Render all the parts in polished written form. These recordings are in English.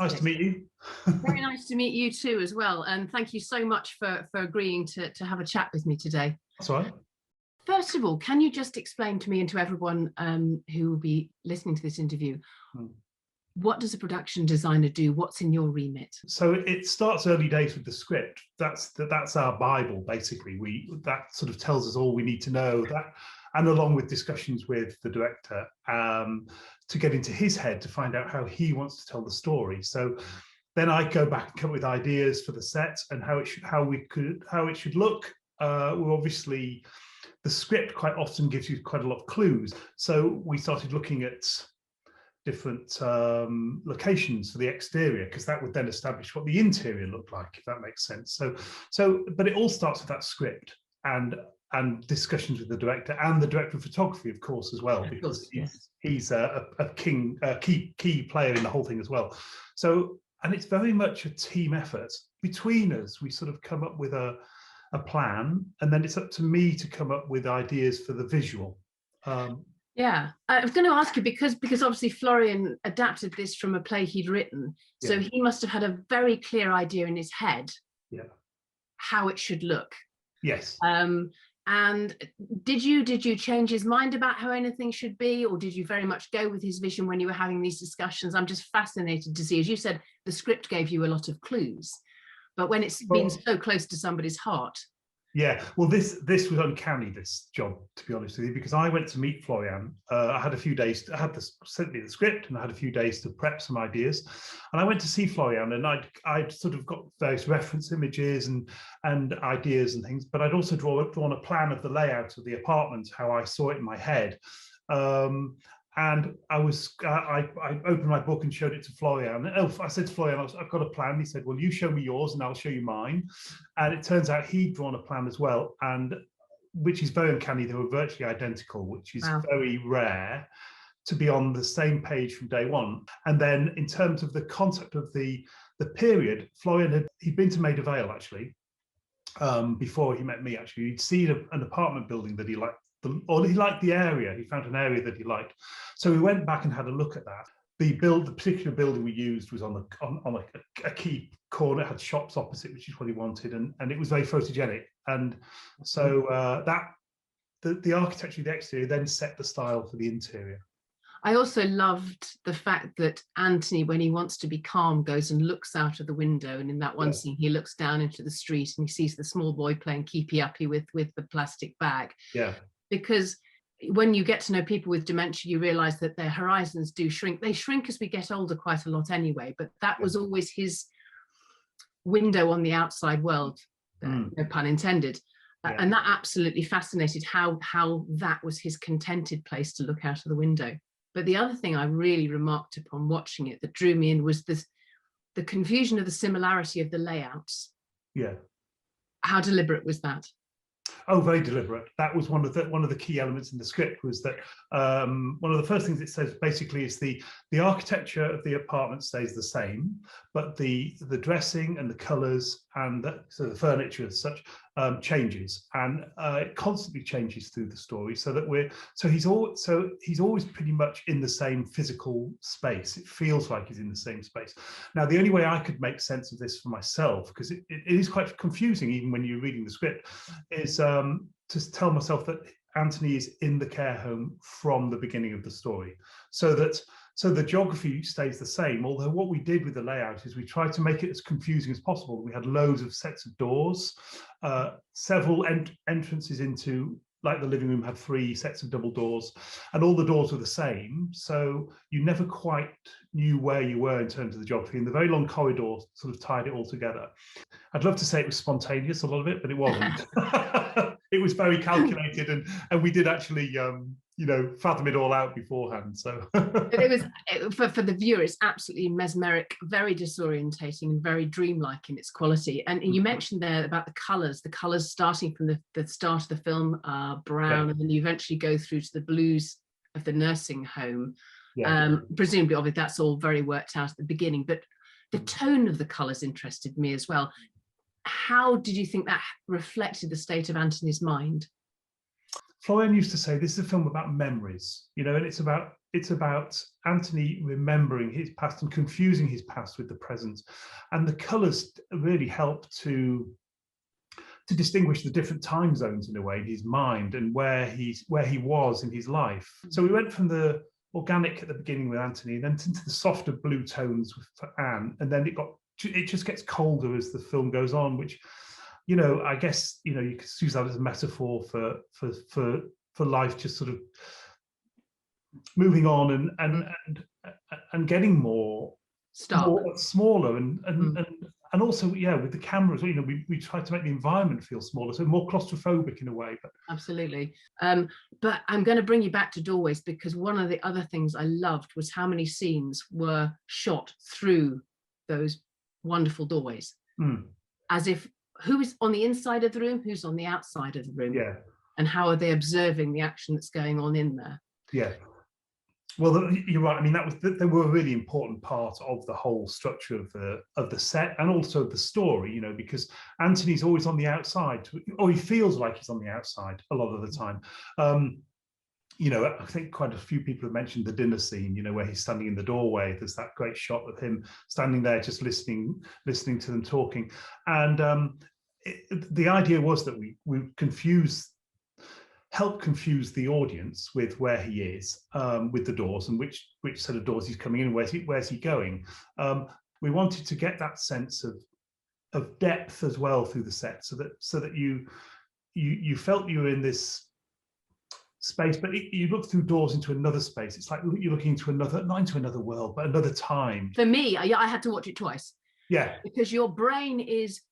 Nice to meet you. Very nice to meet you too as well. And thank you so much for agreeing to have a chat with me today. That's all right. First of all, can you just explain to me and to everyone who will be listening to this interview, what does a production designer do? What's in your remit? So it starts early days with the script. That's our Bible, basically. That sort of tells us all we need to know, that, and along with discussions with the director to get into his head to find out how he wants to tell the story. So then I go back and come up with ideas for the set and how it should look. Well, obviously, the script quite often gives you quite a lot of clues. So we started looking at different locations for the exterior, because that would then establish what the interior looked like, if that makes sense. But it all starts with that script and discussions with the director and the director of photography, of course, as well, because he's a key player in the whole thing as well. So, and it's very much a team effort. Between us, we sort of come up with a plan, and then it's up to me to come up with ideas for the visual. Yeah, I was going to ask you, because obviously Florian adapted this from a play he'd written, so he must have had a very clear idea in his head how it should look. Yes. And did you change his mind about how anything should be, or did you very much go with his vision when you were having these discussions? I'm just fascinated to see, as you said, the script gave you a lot of clues, but when it's been so close to somebody's heart. Yeah, well, this was uncanny, this job, to be honest with you, because I went to meet Florian. I had a few days, sent me the script, and I had a few days to prep some ideas. And I went to see Florian, and I'd sort of got various reference images and ideas and things, but I'd also drawn a plan of the layout of the apartment, how I saw it in my head. And I opened my book and showed it to Florian. I said to Florian, I've got a plan. He said, well, you show me yours and I'll show you mine. And it turns out he'd drawn a plan as well, and which is very uncanny. They were virtually identical, which is very rare to be on the same page from day one. And then in terms of the concept of the period, Florian he'd been to Maida Vale, actually, before he met me, actually. He'd seen an apartment building that he liked. Or he liked the area. He found an area that he liked, so we went back and had a look at that. The particular building we used was on a key corner. It had shops opposite, which is what he wanted, and it was very photogenic. And so the architecture of the exterior then set the style for the interior. I also loved the fact that Anthony, when he wants to be calm, goes and looks out of the window, and in that one scene he looks down into the street and he sees the small boy playing keepy-uppy with the plastic bag. Yeah. Because when you get to know people with dementia, you realize that their horizons do shrink. They shrink as we get older quite a lot anyway, but that was always his window on the outside world, no pun intended. And that absolutely fascinated how that was his contented place to look out of the window. But the other thing I really remarked upon watching it that drew me in was the confusion of the similarity of the layouts. Yeah. How deliberate was that? Oh, very deliberate. That was one of the key elements in the script, was that one of the first things it says basically is the architecture of the apartment stays the same, but the dressing and the colours and so the furniture as such changes, and it constantly changes through the story, so that he's always pretty much in the same physical space. It feels like he's in the same space. Now, the only way I could make sense of this for myself, because it is quite confusing even when you're reading the script, is to tell myself that Anthony is in the care home from the beginning of the story, so the geography stays the same. Although what we did with the layout is we tried to make it as confusing as possible. We had loads of sets of doors, several entrances into, like the living room had 3 sets of double doors, and all the doors were the same, so you never quite knew where you were in terms of the geography, and the very long corridor sort of tied it all together. I'd love to say it was spontaneous, a lot of it, but it wasn't. It was very calculated, and we did actually fathom it all out beforehand. So it was for the viewer, it's absolutely mesmeric, very disorientating and very dreamlike in its quality. And you mentioned there about the colours starting from the start of the film are brown, and then you eventually go through to the blues of the nursing home. Presumably, obviously, that's all very worked out at the beginning, but the tone of the colours interested me as well. How did you think that reflected the state of Anthony's mind? Florian used to say this is a film about memories, you know, and it's about Anthony remembering his past and confusing his past with the present, and the colours really help to distinguish the different time zones in a way in his mind and where he was in his life. So we went from the organic at the beginning with Anthony, then into the softer blue tones for Anne, and then it just gets colder as the film goes on, which, you know, I guess, you know, you could use that as a metaphor for life just sort of moving on and getting more smaller and also, yeah, with the cameras, you know, we tried to make the environment feel smaller, so more claustrophobic in a way. But absolutely. But I'm going to bring you back to Doorways, because one of the other things I loved was how many scenes were shot through those wonderful doorways, as if who is on the inside of the room, who's on the outside of the room, yeah, and how are they observing the action that's going on in there. Yeah. Well, you're right. I mean, they were a really important part of the whole structure of the set and also the story, you know, because Anthony's always on the outside, or he feels like he's on the outside a lot of the time. You know, I think quite a few people have mentioned the dinner scene, you know, where he's standing in the doorway. There's that great shot of him standing there just listening to them talking. And the idea was that we help confuse the audience with where he is, with the doors and which set of doors he's coming in, where's he going. We wanted to get that sense of depth as well through the set, so that you felt you were in this space, but you look through doors into another space. It's like you're looking not into another world, but another time. For me, I had to watch it twice. Yeah. Because your brain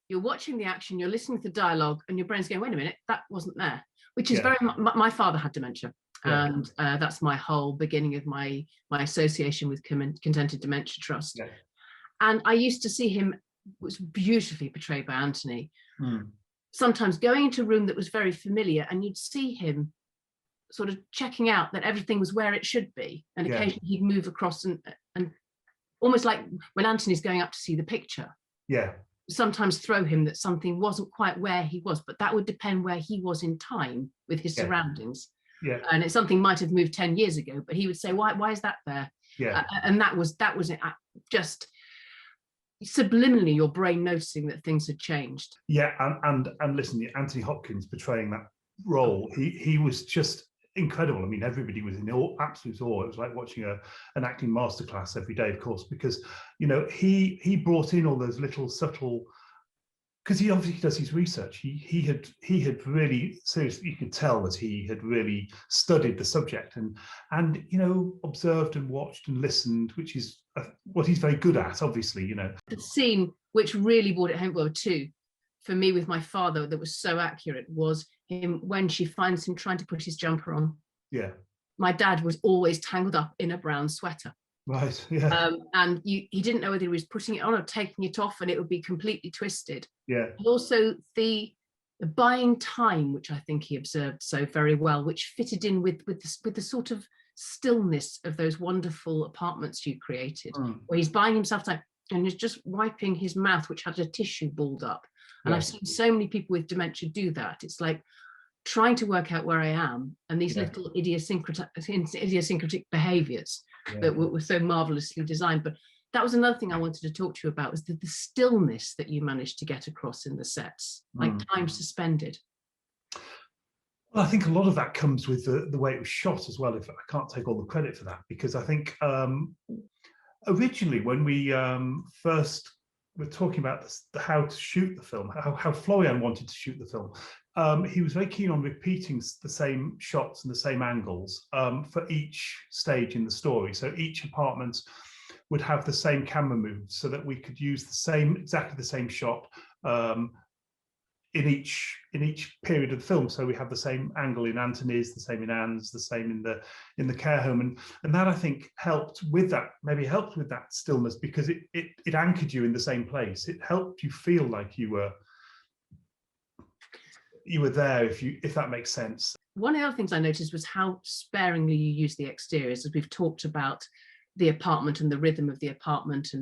you're watching the action, you're listening to the dialogue, and your brain's going, wait a minute, that wasn't there. Which is very my father had dementia, and that's my whole beginning of my association with Contented Dementia Trust. Yeah. And I used to see him, was beautifully portrayed by Anthony, sometimes going into a room that was very familiar, and you'd see him sort of checking out that everything was where it should be, and occasionally he'd move across and almost like when Anthony's going up to see the picture, sometimes throw him that something wasn't quite where he was, but that would depend where he was in time with his surroundings. And it's something might have moved 10 years ago, but he would say, why is that there? And that was it, just subliminally your brain noticing that things had changed. And listen, Anthony Hopkins portraying that role, he was just incredible. I mean, everybody was in absolute awe. It was like watching an acting masterclass every day, of course, because, you know, he brought in all those little subtle, because he obviously does his research. He had really seriously, you could tell that he had really studied the subject and you know, observed and watched and listened, which is what he's very good at, obviously, you know. The scene which really brought it home, well, too, for me with my father, that was so accurate, was him when she finds him trying to put his jumper on. Yeah. My dad was always tangled up in a brown sweater. Right, yeah. And he didn't know whether he was putting it on or taking it off, and it would be completely twisted. Yeah. And also the buying time, which I think he observed so very well, which fitted in with the sort of stillness of those wonderful apartments you created, where he's buying himself time and he's just wiping his mouth, which had a tissue balled up. And I've seen so many people with dementia do that. It's like trying to work out where I am, and these little idiosyncratic behaviours that were so marvellously designed. But that was another thing I wanted to talk to you about, was the stillness that you managed to get across in the sets, like time suspended. Well, I think a lot of that comes with the way it was shot as well. If I can't take all the credit for that, because I think originally when we first were talking about how to shoot the film, how Florian wanted to shoot the film, he was very keen on repeating the same shots and the same angles for each stage in the story. So each apartment would have the same camera moves, so that we could use exactly the same shot in each period of the film. So we have the same angle in Anthony's, the same in Anne's, the same in the care home, and that I think helped with that. Maybe helped with that stillness, because it anchored you in the same place. It helped you feel like you were there, if that makes sense. One of the other things I noticed was how sparingly you use the exteriors, as we've talked about the apartment and the rhythm of the apartment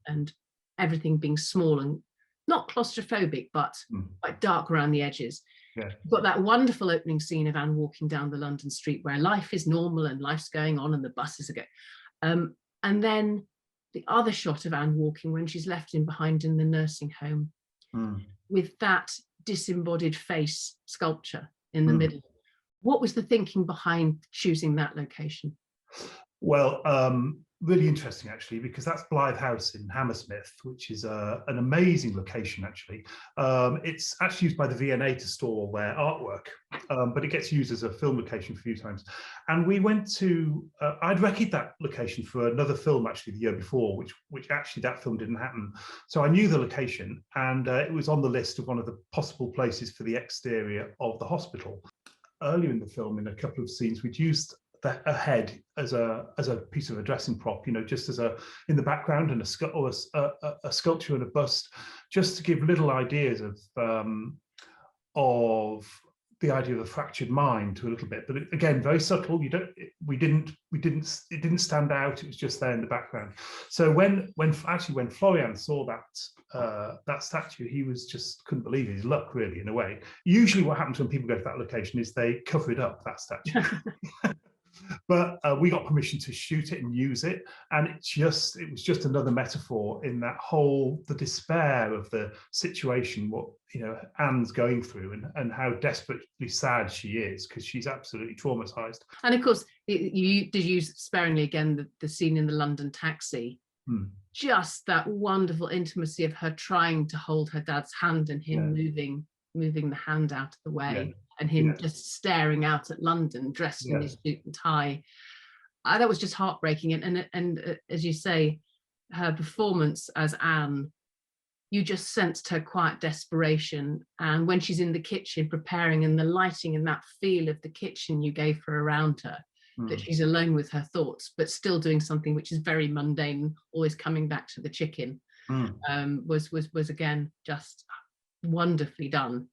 and everything being small and not claustrophobic, but quite dark around the edges. Yeah. You've got that wonderful opening scene of Anne walking down the London street where life is normal and life's going on and the buses are going. And then the other shot of Anne walking when she's left in behind in the nursing home with that disembodied face sculpture in the middle. What was the thinking behind choosing that location? Well, really interesting actually, because that's Blythe House in Hammersmith, which is an amazing location actually. It's actually used by the V&A to store their artwork, but it gets used as a film location a few times. And we went to, I'd recce'd that location for another film actually the year before, which actually that film didn't happen. So I knew the location, and it was on the list of one of the possible places for the exterior of the hospital. Earlier in the film, in a couple of scenes, we'd used a head as a piece of a dressing prop, just as in the background, and a sculpture and a bust, just to give little ideas of the idea of a fractured mind to a little bit, but again, very subtle. It didn't stand out. It was just there in the background. So when Florian saw that statue, he was just couldn't believe his luck, really, in a way. Usually what happens when people go to that location is they cover it up, that statue. But we got permission to shoot it and use it, and it was just another metaphor in that the despair of the situation, what Anne's going through, and how desperately sad she is, because she's absolutely traumatized. And of course, you did use sparingly again the scene in the London taxi. Just that wonderful intimacy of her trying to hold her dad's hand and him moving the hand out of the way, and him just staring out at London dressed in his suit and tie. That was just heartbreaking. And as you say, her performance as Anne, you just sensed her quiet desperation. And when she's in the kitchen preparing, and the lighting and that feel of the kitchen you gave her around her, that she's alone with her thoughts, but still doing something which is very mundane, always coming back to the chicken, was again just wonderfully done.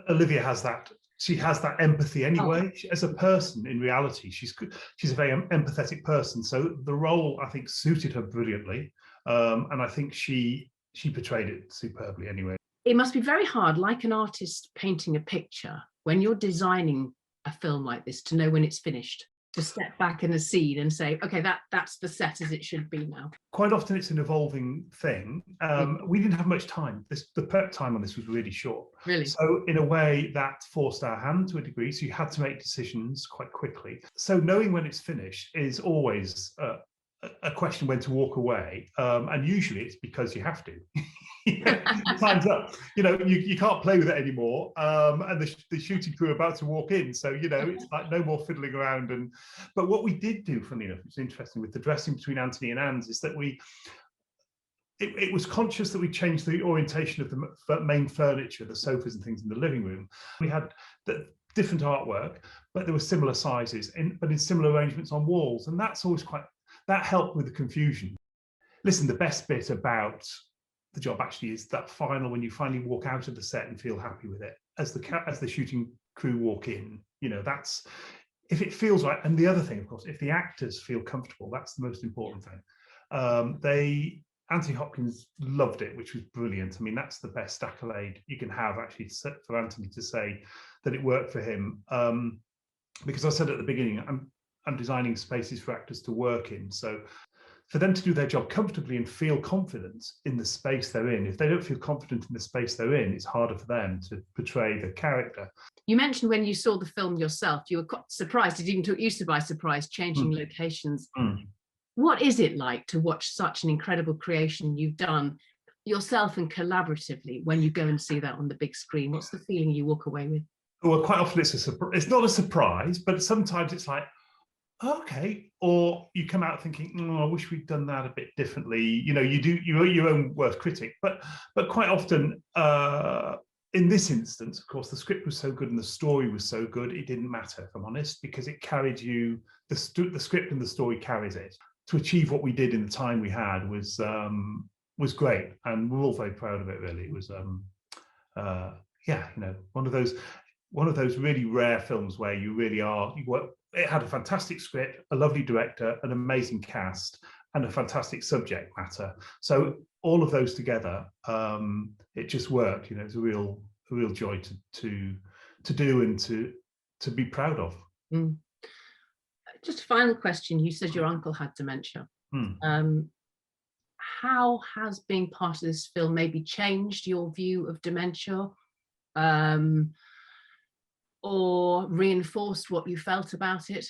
Olivia has that. She has that empathy anyway. As a person, in reality, she's a very empathetic person. So the role, I think, suited her brilliantly, and I think she portrayed it superbly anyway. It must be very hard, like an artist painting a picture, when you're designing a film like this, to know when it's finished, to step back in a scene and say, okay, that's the set as it should be now. Quite often it's an evolving thing. We didn't have much time. The prep time on this was really short. Really? So in a way that forced our hand to a degree. So you had to make decisions quite quickly. So knowing when it's finished is always a question when to walk away. And usually it's because you have to. Time's up. You can't play with it anymore. And the shooting crew are about to walk in. So, it's like no more fiddling around. But what we did do, funnily enough, which is interesting with the dressing between Anthony and Anne's, is that it was conscious that we changed the orientation of the main furniture, the sofas and things in the living room. We had the different artwork, but there were similar sizes, but in similar arrangements on walls. And that's always that helped with the confusion. Listen, the best bit about the job actually is that final, when you finally walk out of the set and feel happy with it, as the shooting crew walk in, that's, if it feels right. And the other thing, of course, if the actors feel comfortable, that's the most important thing. Anthony Hopkins loved it, which was brilliant. I mean, that's the best accolade you can have, actually, for Anthony to say that it worked for him. Because I said at the beginning, I'm designing spaces for actors to work in. So for them to do their job comfortably and feel confident in the space they're in, if they don't feel confident in the space they're in, it's harder for them to portray the character. You mentioned when you saw the film yourself, you were quite surprised. It even took you by surprise, changing locations. What is it like to watch such an incredible creation you've done yourself and collaboratively when you go and see that on the big screen? What's the feeling you walk away with? Well, quite often it's not a surprise, but sometimes it's like, okay, or you come out thinking, I wish we'd done that a bit differently. You do your own worst critic, but quite often, in this instance, of course, the script was so good and the story was so good, it didn't matter, if I'm honest, because it carried you. The script and the story carries it. To achieve what we did in the time we had was great, and we're all very proud of it. Really, it was one of those really rare films where you really are. It had a fantastic script, a lovely director, an amazing cast, and a fantastic subject matter. So all of those together, it just worked. You know, it's a real joy to do and to be proud of. Mm. Just a final question. You said your uncle had dementia. How has being part of this film maybe changed your view of dementia, or reinforced what you felt about it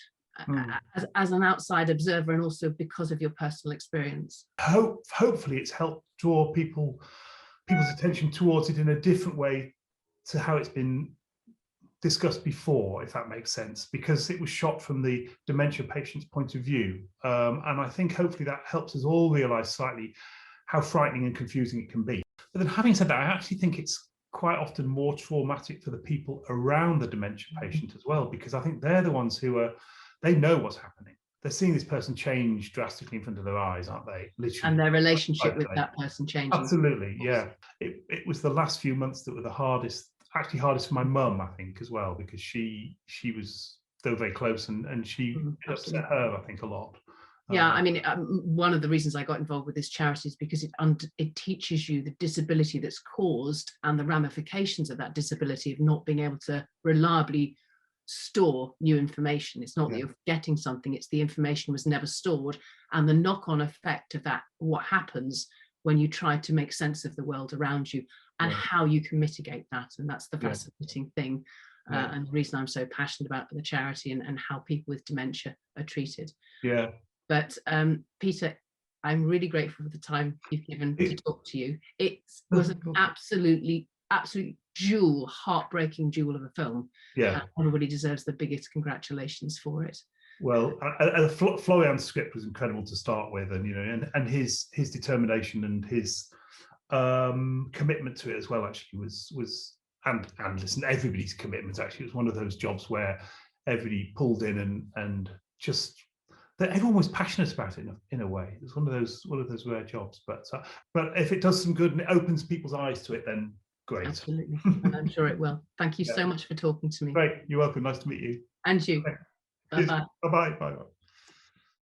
as an outside observer, and also because of your personal experience? Hopefully it's helped draw people's attention towards it in a different way to how it's been discussed before, if that makes sense, because it was shot from the dementia patient's point of view. And I think hopefully that helps us all realise slightly how frightening and confusing it can be. But then having said that, I actually think it's quite often more traumatic for the people around the dementia patient as well, because I think they're the ones who they know what's happening. They're seeing this person change drastically in front of their eyes, aren't they? Literally. And their relationship with that person changing. Absolutely, yeah. It was the last few months that were the hardest, actually hardest for my mum, I think, as well, because she was still very close, and it upset her, I think, a lot. Yeah, I mean, one of the reasons I got involved with this charity is because it teaches you the disability that's caused and the ramifications of that disability of not being able to reliably store new information. It's not that you're forgetting something, it's the information was never stored, and the knock-on effect of that, what happens when you try to make sense of the world around you, and how you can mitigate that. And that's the fascinating thing, and the reason I'm so passionate about the charity and how people with dementia are treated. Yeah. But Peter, I'm really grateful for the time you've given to talk to you. It was an absolute jewel, heartbreaking jewel of a film. Yeah. Everybody deserves the biggest congratulations for it. Well, Florian's script was incredible to start with, and and his determination and his commitment to it as well actually was and listen, everybody's commitment actually was one of those jobs where everybody pulled in and just that everyone was passionate about it in a way. It's one of those rare jobs. But if it does some good and it opens people's eyes to it, then great. Absolutely, and I'm sure it will. Thank you so much for talking to me. Great, you're welcome. Nice to meet you. And you. Okay. Bye bye. Bye bye. Bye bye.